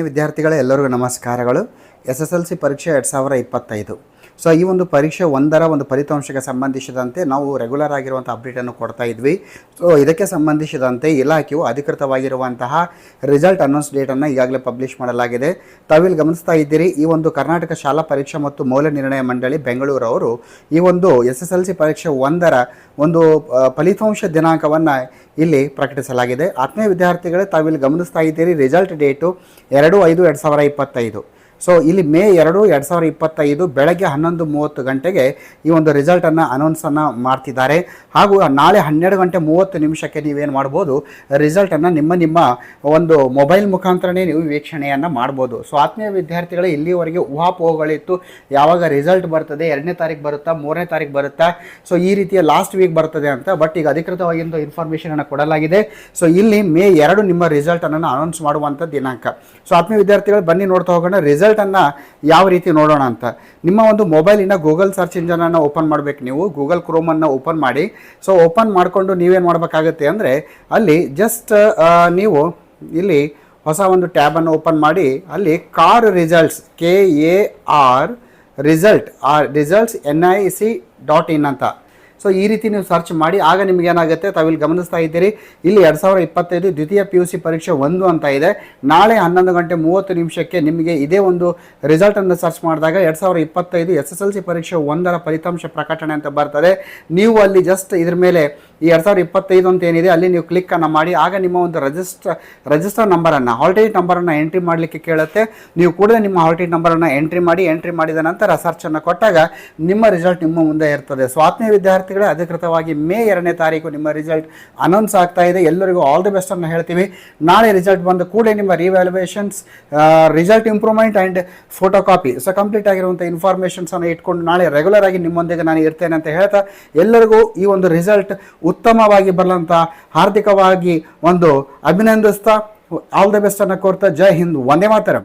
ವಿದ್ಯಾರ್ಥಿಗಳೇ ಎಲ್ಲರಿಗೂ ನಮಸ್ಕಾರಗಳು. SSLC ಪರೀಕ್ಷೆ 2025. ಸೊ ಈ ಒಂದು ಪರೀಕ್ಷೆ ಒಂದರ ಒಂದು ಫಲಿತಾಂಶಕ್ಕೆ ಸಂಬಂಧಿಸಿದಂತೆ ನಾವು ರೆಗ್ಯುಲರ್ ಆಗಿರುವಂಥ ಅಪ್ಡೇಟನ್ನು ಕೊಡ್ತಾ ಇದ್ವಿ. ಸೊ ಇದಕ್ಕೆ ಸಂಬಂಧಿಸಿದಂತೆ ಇಲಾಖೆಯು ಅಧಿಕೃತವಾಗಿರುವಂತಹ ರಿಸಲ್ಟ್ ಅನೌನ್ಸ್ ಡೇಟನ್ನು ಈಗಾಗಲೇ ಪಬ್ಲಿಷ್ ಮಾಡಲಾಗಿದೆ. ತಾವಿಲ್ಲಿ ಗಮನಿಸ್ತಾ ಇದ್ದೀರಿ, ಈ ಒಂದು ಕರ್ನಾಟಕ ಶಾಲಾ ಪರೀಕ್ಷಾ ಮತ್ತು ಮೌಲ್ಯ ನಿರ್ಣಯ ಮಂಡಳಿ ಬೆಂಗಳೂರು ಅವರು ಈ ಒಂದು SSLC ಪರೀಕ್ಷೆ ಒಂದರ ಒಂದು ಫಲಿತಾಂಶ ದಿನಾಂಕವನ್ನು ಇಲ್ಲಿ ಪ್ರಕಟಿಸಲಾಗಿದೆ. ಆತ್ಮೀಯ ವಿದ್ಯಾರ್ಥಿಗಳೇ, ತಾವಿಲ್ಲಿ ಗಮನಿಸ್ತಾ ಇದ್ದೀರಿ, ರಿಸಲ್ಟ್ ಡೇಟು 2/5/2025. ಸೊ ಇಲ್ಲಿ ಮೇ 2, 2025 ಬೆಳಗ್ಗೆ 11:30 ಗಂಟೆಗೆ ಈ ಒಂದು ರಿಸಲ್ಟನ್ನು ಅನೌನ್ಸನ್ನು ಮಾಡ್ತಿದ್ದಾರೆ. ಹಾಗೂ ನಾಳೆ 12:30 ನೀವೇನು ಮಾಡ್ಬೋದು, ರಿಸಲ್ಟನ್ನು ನಿಮ್ಮ ಒಂದು ಮೊಬೈಲ್ ಮುಖಾಂತರನೇ ನೀವು ವೀಕ್ಷಣೆಯನ್ನು ಮಾಡ್ಬೋದು. ಸೊ ಆತ್ಮೀಯ ವಿದ್ಯಾರ್ಥಿಗಳೇ, ಇಲ್ಲಿವರೆಗೆ ಊಹಾಪೋಹಗಳಿತ್ತು, ಯಾವಾಗ ರಿಸಲ್ಟ್ ಬರ್ತದೆ, 2ನೇ ತಾರೀಕು ಬರುತ್ತಾ, 3ನೇ ತಾರೀಕು ಬರುತ್ತಾ, ಸೊ ಈ ರೀತಿಯ ಲಾಸ್ಟ್ ವೀಕ್ ಬರ್ತದೆ ಅಂತ. ಬಟ್ ಈಗ ಅಧಿಕೃತವಾಗಿಂದು ಇನ್ಫಾರ್ಮೇಷನನ್ನು ಕೊಡಲಾಗಿದೆ. ಸೊ ಇಲ್ಲಿ ಮೇ 2 ನಿಮ್ಮ ರಿಸಲ್ಟನ್ನು ಅನೌನ್ಸ್ ಮಾಡುವಂಥ ದಿನಾಂಕ. ಸೊ ಆತ್ಮೀಯ ವಿದ್ಯಾರ್ಥಿಗಳು, ಬನ್ನಿ ನೋಡ್ತಾ ಹೋಗೋಣ ರಿಸಲ್ಟನ್ನು ಯಾವ ರೀತಿ ನೋಡೋಣ ಅಂತ. ನಿಮ್ಮ ಒಂದು ಮೊಬೈಲಿನ ಗೂಗಲ್ ಸರ್ಚ್ ಇಂಜನನ್ನು ಓಪನ್ ಮಾಡಬೇಕು. ನೀವು ಗೂಗಲ್ ಕ್ರೋಮನ್ನು ಓಪನ್ ಮಾಡಿ. ಸೊ ಓಪನ್ ಮಾಡಿಕೊಂಡು ನೀವೇನು ಮಾಡಬೇಕಾಗುತ್ತೆ ಅಂದರೆ, ಅಲ್ಲಿ ಜಸ್ಟ್ ನೀವು ಇಲ್ಲಿ ಹೊಸ ಒಂದು ಟ್ಯಾಬನ್ನು ಓಪನ್ ಮಾಡಿ, ಅಲ್ಲಿ car results KAR results NIC.in ಅಂತ. ಸೊ ಈ ರೀತಿ ನೀವು ಸರ್ಚ್ ಮಾಡಿ, ಆಗ ನಿಮ್ಗೆ ಏನಾಗುತ್ತೆ, ತಾವಿಲ್ಲಿ ಗಮನಿಸ್ತಾ ಇದ್ದೀರಿ, ಇಲ್ಲಿ 2025 ದ್ವಿತೀಯ PUC ಪರೀಕ್ಷೆ 1 ಅಂತ ಇದೆ. ನಾಳೆ 11:30 ನಿಮಗೆ ಇದೇ ಒಂದು ರಿಸಲ್ಟನ್ನು ಸರ್ಚ್ ಮಾಡಿದಾಗ 2025 SSLC ಪರೀಕ್ಷೆ 1ರ ಫಲಿತಾಂಶ ಪ್ರಕಟಣೆ ಅಂತ ಬರ್ತದೆ. ನೀವು ಅಲ್ಲಿ ಜಸ್ಟ್ ಇದ್ರ ಮೇಲೆ ಈ 2025 ಅಂತ ಏನಿದೆ ಅಲ್ಲಿ ನೀವು ಕ್ಲಿಕ್ಕನ್ನು ಮಾಡಿ, ಆಗ ನಿಮ್ಮ ಒಂದು ರಿಜಿಸ್ಟರ್ ನಂಬರನ್ನು, ಹಾಲ್ ಟಿಕೆಟ್ ನಂಬರನ್ನು ಎಂಟ್ರಿ ಮಾಡಲಿಕ್ಕೆ ಕೇಳುತ್ತೆ. ನೀವು ಕೂಡ ನಿಮ್ಮ ಹಾಲ್ ಟಿಕೆಟ್ ನಂಬರನ್ನು ಎಂಟ್ರಿ ಮಾಡಿದ ನಂತರ ಸರ್ಚನ್ನು ಕೊಟ್ಟಾಗ ನಿಮ್ಮ ರಿಸಲ್ಟ್ ನಿಮ್ಮ ಮುಂದೆ ಇರ್ತದೆ. ಸೊ ಆತ್ಮೀಯ ವಿದ್ಯಾರ್ಥಿ ಅಧಿಕೃತವಾಗಿ ಮೇ 2ನೇ ತಾರೀಕು ನಿಮ್ಮ ರಿಸಲ್ಟ್ ಅನೌನ್ಸ್ ಆಗ್ತಾ ಇದೆ. ಎಲ್ಲರಿಗೂ ಆಲ್ ದಿ ಬೆಸ್ಟ್ ಅನ್ನು ಹೇಳ್ತೀವಿ. ನಾಳೆ ರಿಸಲ್ಟ್ ಬಂದ ಕೂಡಲೇ ನಿಮ್ಮ revaluations, result improvement and photocopy, so complete ಆಗಿರುವಂಥ ಇನ್ಫಾರ್ಮೇಷನ್ಸ್ ಅನ್ನು ಇಟ್ಕೊಂಡು ನಾಳೆ ರೆಗ್ಯುಲರ್ ಆಗಿ ನಿಮ್ಮೊಂದಿಗೆ ನಾನು ಇರ್ತೇನೆ ಅಂತ ಹೇಳ್ತಾ, ಎಲ್ಲರಿಗೂ ಈ ಒಂದು ರಿಸಲ್ಟ್ ಉತ್ತಮವಾಗಿ ಬರಲಂತ ಹಾರ್ದಿಕವಾಗಿ ಒಂದು ಅಭಿನಂದಿಸ್ತಾ ಆಲ್ ದಿ ಬೆಸ್ಟ್ ಅನ್ನು ಕೋರ್ತಾ, ಜೈ ಹಿಂದ್, ವಂದೇ ಮಾತರಂ.